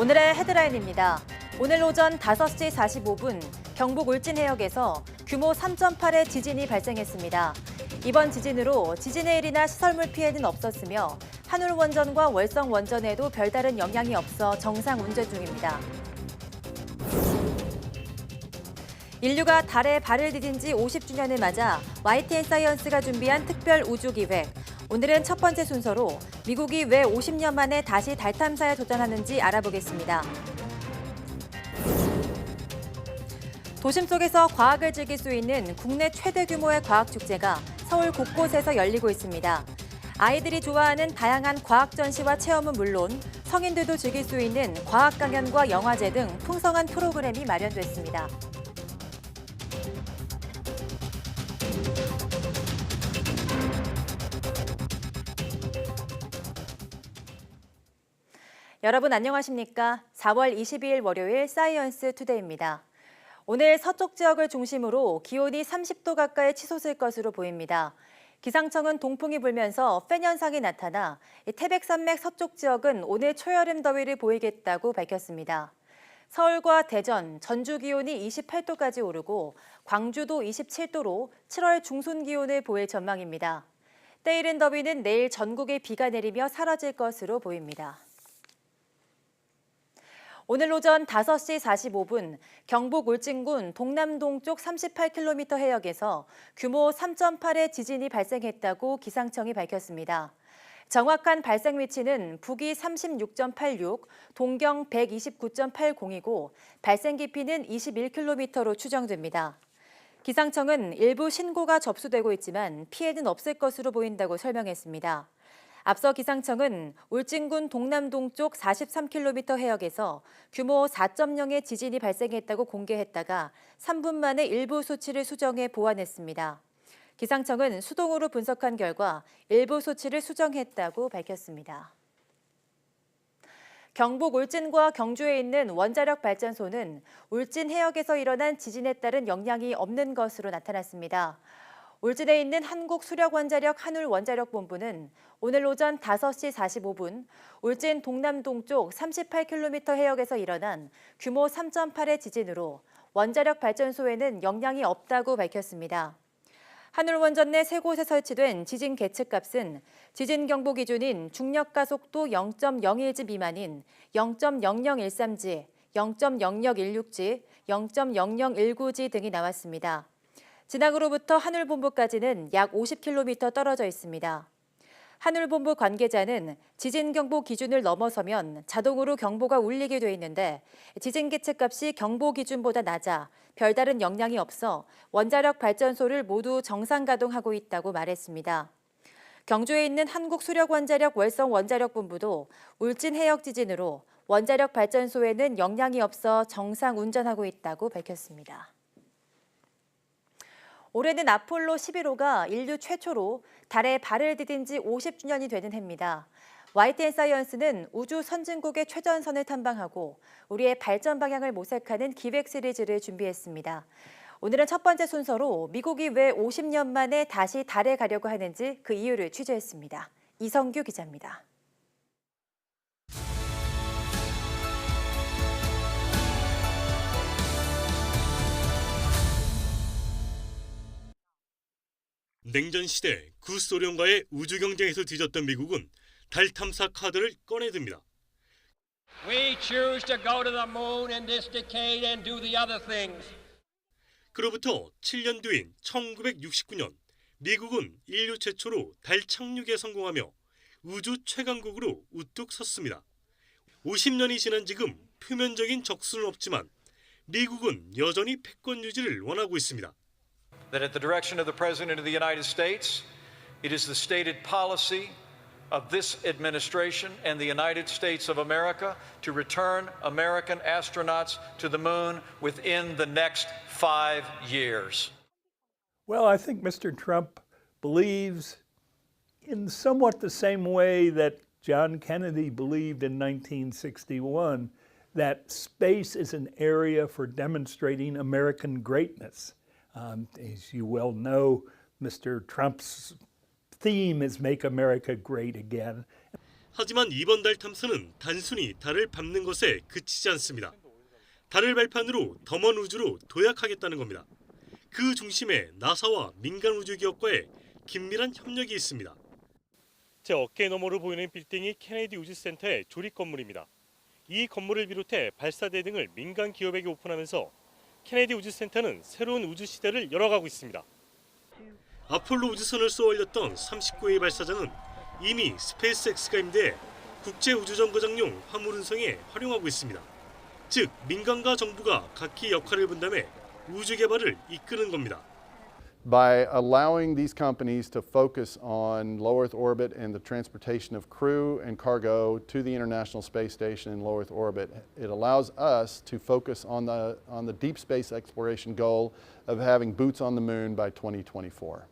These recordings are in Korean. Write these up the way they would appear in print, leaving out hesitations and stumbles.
오늘의 헤드라인입니다. 오늘 오전 5시 45분 경북 울진 해역에서 규모 3.8의 지진이 발생했습니다. 이번 지진으로 지진의 일이나 시설물 피해는 없었으며 한울원전과 월성원전에도 별다른 영향이 없어 정상 운전 중입니다. 인류가 달에 발을 디딘 지 50주년을 맞아 YTN 사이언스가 준비한 특별 우주기획. 오늘은 첫 번째 순서로 미국이 왜 50년 만에 다시 달 탐사에 도전하는지 알아보겠습니다. 도심 속에서 과학을 즐길 수 있는 국내 최대 규모의 과학축제가 서울 곳곳에서 열리고 있습니다. 아이들이 좋아하는 다양한 과학 전시와 체험은 물론 성인들도 즐길 수 있는 과학 강연과 영화제 등 풍성한 프로그램이 마련됐습니다. 여러분 안녕하십니까? 4월 22일 월요일 사이언스 투데이입니다. 오늘 서쪽 지역을 중심으로 기온이 30도 가까이 치솟을 것으로 보입니다. 기상청은 동풍이 불면서 팬 현상이 나타나 태백산맥 서쪽 지역은 오늘 초여름 더위를 보이겠다고 밝혔습니다. 서울과 대전, 전주 기온이 28도까지 오르고 광주도 27도로 7월 중순 기온을 보일 전망입니다. 때이른 더위는 내일 전국에 비가 내리며 사라질 것으로 보입니다. 오늘 오전 5시 45분 경북 울진군 동남동쪽 38km 해역에서 규모 3.8의 지진이 발생했다고 기상청이 밝혔습니다. 정확한 발생 위치는 북위 36.86, 동경 129.80이고 발생 깊이는 21km로 추정됩니다. 기상청은 일부 신고가 접수되고 있지만 피해는 없을 것으로 보인다고 설명했습니다. 앞서 기상청은 울진군 동남동쪽 43km 해역에서 규모 4.0의 지진이 발생했다고 공개했다가 3분 만에 일부 수치를 수정해 보완했습니다. 기상청은 수동으로 분석한 결과 일부 수치를 수정했다고 밝혔습니다. 경북 울진과 경주에 있는 원자력 발전소는 울진 해역에서 일어난 지진에 따른 영향이 없는 것으로 나타났습니다. 울진에 있는 한국수력원자력 한울원자력본부는 오늘 오전 5시 45분 울진 동남동쪽 38km 해역에서 일어난 규모 3.8의 지진으로 원자력 발전소에는 영향이 없다고 밝혔습니다. 한울원전 내 3곳에 설치된 지진 계측값은 지진 경보 기준인 중력가속도 0.01지 미만인 0.0013지, 0.0016지, 0.0019지 등이 나왔습니다. 진앙으로부터 한울본부까지는 약 50km 떨어져 있습니다. 한울본부 관계자는 지진 경보 기준을 넘어서면 자동으로 경보가 울리게 돼 있는데 지진 계측값이 경보 기준보다 낮아 별다른 영향이 없어 원자력 발전소를 모두 정상 가동하고 있다고 말했습니다. 경주에 있는 한국수력원자력 월성원자력본부도 울진 해역 지진으로 원자력 발전소에는 영향이 없어 정상 운전하고 있다고 밝혔습니다. 올해는 아폴로 11호가 인류 최초로 달에 발을 디딘 지 50주년이 되는 해입니다. YTN 사이언스는 우주 선진국의 최전선을 탐방하고 우리의 발전 방향을 모색하는 기획 시리즈를 준비했습니다. 오늘은 첫 번째 순서로 미국이 왜 50년 만에 다시 달에 가려고 하는지 그 이유를 취재했습니다. 이성규 기자입니다. 냉전 시대 구소련과의 우주 경쟁에서 뒤졌던 미국은 달 탐사 카드를 꺼내듭니다. We choose to go to the moon in this decade and do the other things. 그로부터 7년 뒤인 1969년, 미국은 인류 최초로 달 착륙에 성공하며 우주 최강국으로 우뚝 섰습니다. 50년이 지난 지금 표면적인 적수는 없지만 미국은 여전히 패권 유지를 원하고 있습니다. That at the direction of the President of the United States, it is the stated policy of this administration and the United States of America to return American astronauts to the moon within the next 5 years. Well, I think Mr. Trump believes in somewhat the same way that John Kennedy believed in 1961, that space is an area for demonstrating American greatness. As you well know, Mr. Trump's theme is Make America Great Again. 하지만 이번 달 탐사는 단순히 달을 밟는 것에 그치지 않습니다. 달을 발판으로 더 먼 우주로 도약하겠다는 겁니다. 그 중심에 나사와 민간 우주 기업과의 긴밀한 협력이 있습니다. 제 어깨 너머로 보이는 빌딩이 케네디 우주센터의 조립 건물입니다. 이 건물을 비롯해 발사대 등을 민간 기업에게 오픈하면서 케네디 우주센터는 새로운 우주 시대를 열어가고 있습니다. 아폴로 우주선을 쏘아 올렸던 39의 발사장은 이미 스페이스X가 임대해 국제우주정거장용 화물 운송에 활용하고 있습니다. 즉 민간과 정부가 각기 역할을 분담해 우주 개발을 이끄는 겁니다. By allowing these companies to focus on low Earth orbit and the transportation of crew and cargo to the International Space Station in low Earth orbit, it allows us to focus on the deep space exploration goal of having boots on the moon by 2024.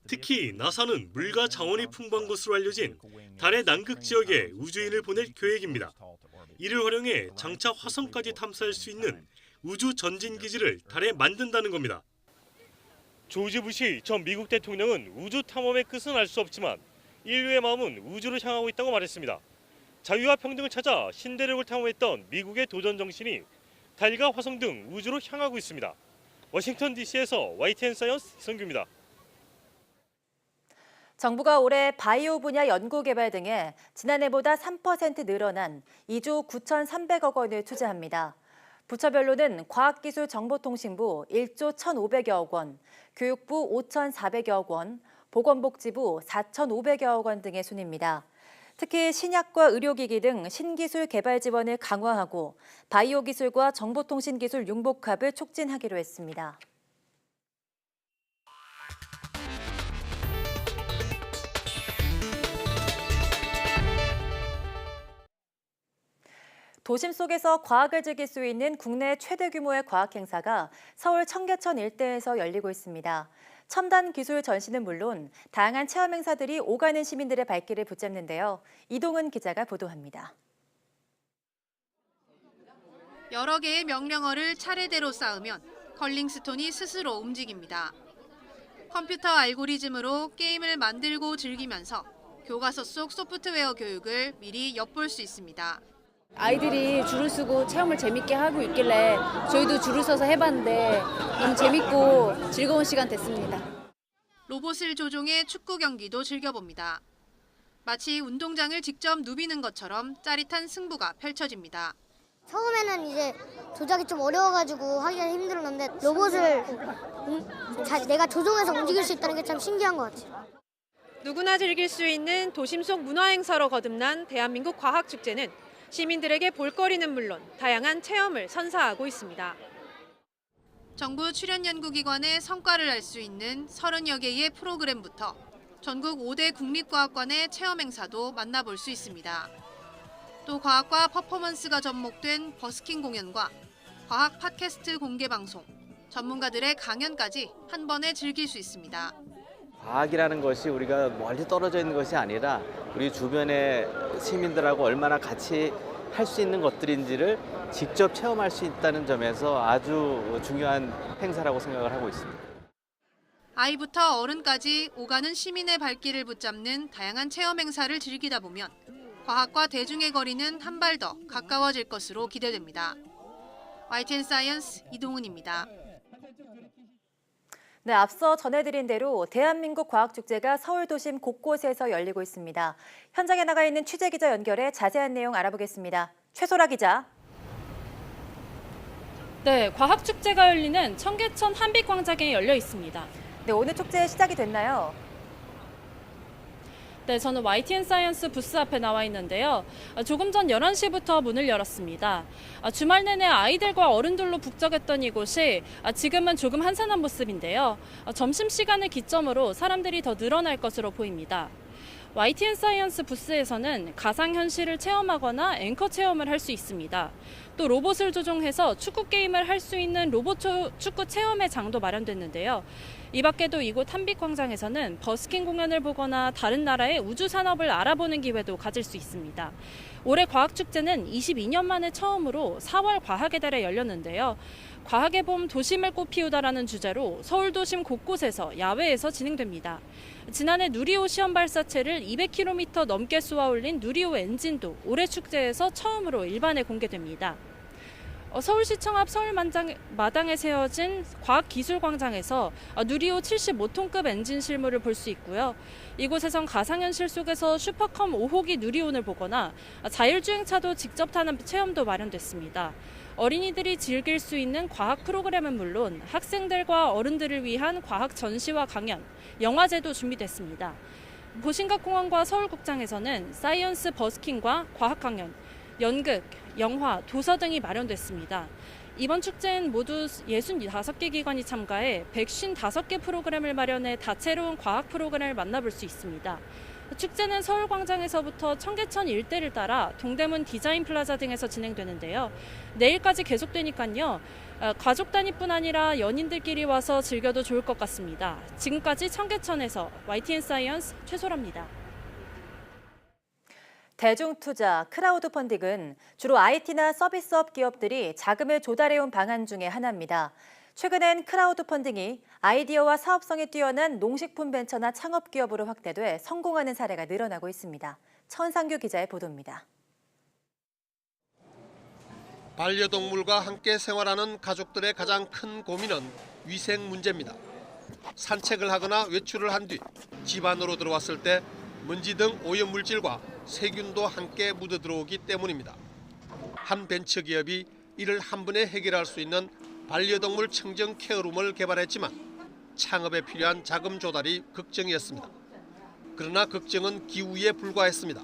특히 나사는 물과 자원이 풍부한 것으로 알려진 달의 남극 지역에 우주인을 보낼 계획입니다. 이를 활용해 장차 화성까지 탐사할 수 있는 우주 전진 기지를 달에 만든다는 겁니다. 조지 부시 전 미국 대통령은 우주 탐험의 끝은 알 수 없지만 인류의 마음은 우주를 향하고 있다고 말했습니다. 자유와 평등을 찾아 신대륙을 탐험했던 미국의 도전 정신이 달과 화성 등 우주로 향하고 있습니다. 워싱턴 DC에서 YTN 사이언스 이성규입니다. 정부가 올해 바이오 분야 연구개발 등에 지난해보다 3% 늘어난 2조 9,300억 원을 투자합니다. 부처별로는 과학기술정보통신부 1조 1,500여억 원, 교육부 5,400여억 원, 보건복지부 4,500여억 원 등의 순입니다. 특히 신약과 의료기기 등 신기술 개발 지원을 강화하고 바이오 기술과 정보통신기술 융복합을 촉진하기로 했습니다. 도심 속에서 과학을 즐길 수 있는 국내 최대 규모의 과학 행사가 서울 청계천 일대에서 열리고 있습니다. 첨단 기술 전시는 물론 다양한 체험 행사들이 오가는 시민들의 발길을 붙잡는데요. 이동은 기자가 보도합니다. 여러 개의 명령어를 차례대로 쌓으면 컬링스톤이 스스로 움직입니다. 컴퓨터 알고리즘으로 게임을 만들고 즐기면서 교과서 속 소프트웨어 교육을 미리 엿볼 수 있습니다. 아이들이 줄을 서고 체험을 재밌게 하고 있길래 저희도 줄을 서서 해봤는데 너무 재밌고 즐거운 시간 됐습니다. 로봇을 조종해 축구 경기도 즐겨봅니다. 마치 운동장을 직접 누비는 것처럼 짜릿한 승부가 펼쳐집니다. 처음에는 이제 조작이 좀 어려워가지고 하기가 힘들었는데 로봇을 내가 조종해서 움직일 수 있다는 게 참 신기한 것 같아요. 누구나 즐길 수 있는 도심 속 문화행사로 거듭난 대한민국 과학축제는 시민들에게 볼거리는 물론 다양한 체험을 선사하고 있습니다. 정부 출연연구기관의 성과를 알 수 있는 30여 개의 프로그램부터 전국 5대 국립과학관의 체험 행사도 만나볼 수 있습니다. 또 과학과 퍼포먼스가 접목된 버스킹 공연과 과학 팟캐스트 공개 방송, 전문가들의 강연까지 한 번에 즐길 수 있습니다. 과학이라는 것이 우리가 멀리 떨어져 있는 것이 아니라 우리 주변의 시민들하고 얼마나 같이 할 수 있는 것들인지를 직접 체험할 수 있다는 점에서 아주 중요한 행사라고 생각을 하고 있습니다. 아이부터 어른까지 오가는 시민의 발길을 붙잡는 다양한 체험 행사를 즐기다 보면 과학과 대중의 거리는 한 발 더 가까워질 것으로 기대됩니다. YTN 사이언스 이동은입니다. 네, 앞서 전해드린 대로 대한민국 과학축제가 서울 도심 곳곳에서 열리고 있습니다. 현장에 나가 있는 취재기자 연결해 자세한 내용 알아보겠습니다. 최소라 기자. 네, 과학축제가 열리는 청계천 한빛광장에 열려 있습니다. 네, 오늘 축제 시작이 됐나요? 네, 저는 YTN 사이언스 부스 앞에 나와 있는데요. 조금 전 11시부터 문을 열었습니다. 주말 내내 아이들과 어른들로 북적였던 이곳이 지금은 조금 한산한 모습인데요. 점심시간을 기점으로 사람들이 더 늘어날 것으로 보입니다. YTN 사이언스 부스에서는 가상현실을 체험하거나 앵커 체험을 할 수 있습니다. 또 로봇을 조종해서 축구 게임을 할 수 있는 로봇 축구 체험의 장도 마련됐는데요. 이 밖에도 이곳 한빛광장에서는 버스킹 공연을 보거나 다른 나라의 우주 산업을 알아보는 기회도 가질 수 있습니다. 올해 과학축제는 22년 만에 처음으로 4월 과학의 달에 열렸는데요. 과학의 봄 도심을 꽃피우다라는 주제로 서울 도심 곳곳에서 야외에서 진행됩니다. 지난해 누리호 시험 발사체를 200km 넘게 쏘아 올린 누리호 엔진도 올해 축제에서 처음으로 일반에 공개됩니다. 서울시청 앞 서울마당에 세워진 과학기술광장에서 누리호 75톤급 엔진 실물을 볼 수 있고요. 이곳에선 가상현실 속에서 슈퍼컴 5호기 누리온을 보거나 자율주행차도 직접 타는 체험도 마련됐습니다. 어린이들이 즐길 수 있는 과학 프로그램은 물론 학생들과 어른들을 위한 과학 전시와 강연, 영화제도 준비됐습니다. 보신각공원과 서울극장에서는 사이언스 버스킹과 과학 강연, 연극, 영화, 도서 등이 마련됐습니다. 이번 축제엔 모두 65개 기관이 참가해 155개 프로그램을 마련해 다채로운 과학 프로그램을 만나볼 수 있습니다. 축제는 서울광장에서부터 청계천 일대를 따라 동대문 디자인 플라자 등에서 진행되는데요. 내일까지 계속되니까요. 가족 단위뿐 아니라 연인들끼리 와서 즐겨도 좋을 것 같습니다. 지금까지 청계천에서 YTN 사이언스 최소라입니다. 대중투자, 크라우드 펀딩은 주로 IT나 서비스업 기업들이 자금을 조달해온 방안 중에 하나입니다. 최근엔 크라우드 펀딩이 아이디어와 사업성이 뛰어난 농식품 벤처나 창업 기업으로 확대돼 성공하는 사례가 늘어나고 있습니다. 천상규 기자의 보도입니다. 반려동물과 함께 생활하는 가족들의 가장 큰 고민은 위생 문제입니다. 산책을 하거나 외출을 한 뒤 집 안으로 들어왔을 때 먼지 등 오염물질과 세균도 함께 묻어 들어오기 때문입니다. 한 벤처기업이 이를 한 번에 해결할 수 있는 반려동물 청정 케어룸을 개발했지만 창업에 필요한 자금 조달이 걱정이었습니다. 그러나 걱정은 기우에 불과했습니다.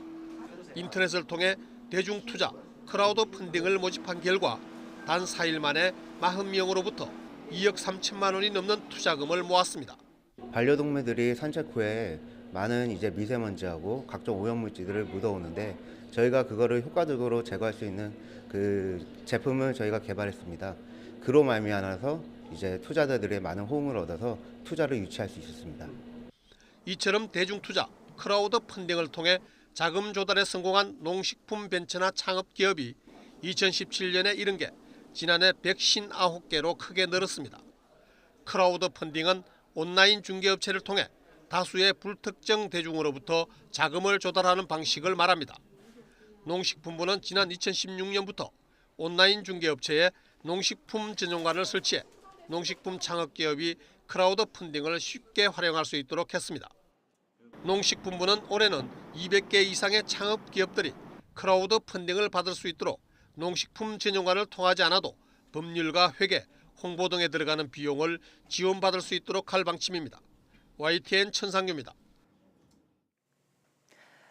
인터넷을 통해 대중투자, 크라우드 펀딩을 모집한 결과 단 4일 만에 40명으로부터 2억 3천만 원이 넘는 투자금을 모았습니다. 반려동물들이 산책 후에 많은 미세먼지하고 각종 오염물질들을 묻어오는데 저희가 그거를 효과적으로 제거할 수 있는 그 제품을 저희가 개발했습니다. 그로 말미암아서 투자자들의 많은 호응을 얻어서 투자를 유치할 수 있었습니다. 이처럼 대중투자, 크라우드 펀딩을 통해 자금 조달에 성공한 농식품 벤처나 창업 기업이 2017년에 70개, 지난해 159개로 크게 늘었습니다. 크라우드 펀딩은 온라인 중개업체를 통해 다수의 불특정 대중으로부터 자금을 조달하는 방식을 말합니다. 농식품부는 지난 2016년부터 온라인 중개업체에 농식품 전용관을 설치해 농식품 창업기업이 크라우드 펀딩을 쉽게 활용할 수 있도록 했습니다. 농식품부는 올해는 200개 이상의 창업기업들이 크라우드 펀딩을 받을 수 있도록 농식품 전용관을 통하지 않아도 법률과 회계, 홍보 등에 들어가는 비용을 지원받을 수 있도록 할 방침입니다. YTN 천상규입니다.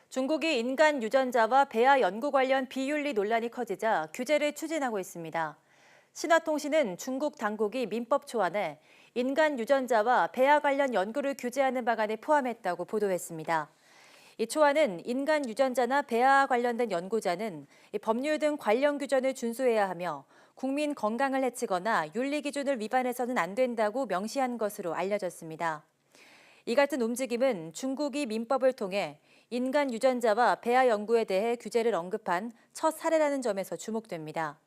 중국이 인간 유전자와 배아 연구 관련 비윤리 논란이 커지자 규제를 추진하고 있습니다. 신화통신은 중국 당국이 민법 초안에 인간 유전자와 배아 관련 연구를 규제하는 방안을 포함했다고 보도했습니다. 이 초안은 인간 유전자나 배아와 관련된 연구자는 법률 등 관련 규정을 준수해야 하며 국민 건강을 해치거나 윤리 기준을 위반해서는 안 된다고 명시한 것으로 알려졌습니다. 이 같은 움직임은 중국이 민법을 통해 인간 유전자와 배아 연구에 대해 규제를 언급한 첫 사례라는 점에서 주목됩니다.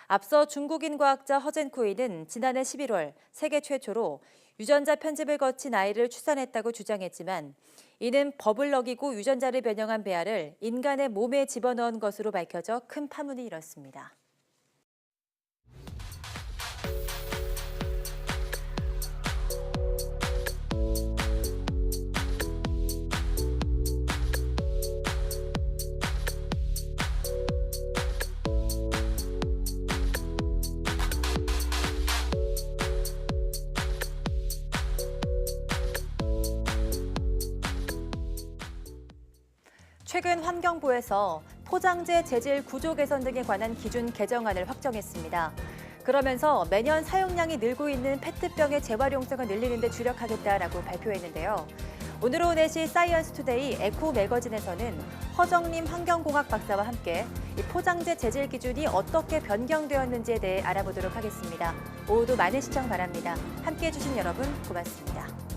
앞서 중국인 과학자 허젠쿠이는 지난해 11월 세계 최초로 유전자 편집을 거친 아이를 출산했다고 주장했지만 이는 법을 어기고 유전자를 변형한 배아를 인간의 몸에 집어넣은 것으로 밝혀져 큰 파문이 일었습니다. 최근 환경부에서 포장재 재질 구조 개선 등에 관한 기준 개정안을 확정했습니다. 그러면서 매년 사용량이 늘고 있는 페트병의 재활용성을 늘리는 데 주력하겠다라고 발표했는데요. 오늘 오후 4시 사이언스 투데이 에코 매거진에서는 허정림 환경공학 박사와 함께 이 포장재 재질 기준이 어떻게 변경되었는지에 대해 알아보도록 하겠습니다. 오후도 많은 시청 바랍니다. 함께해 주신 여러분 고맙습니다.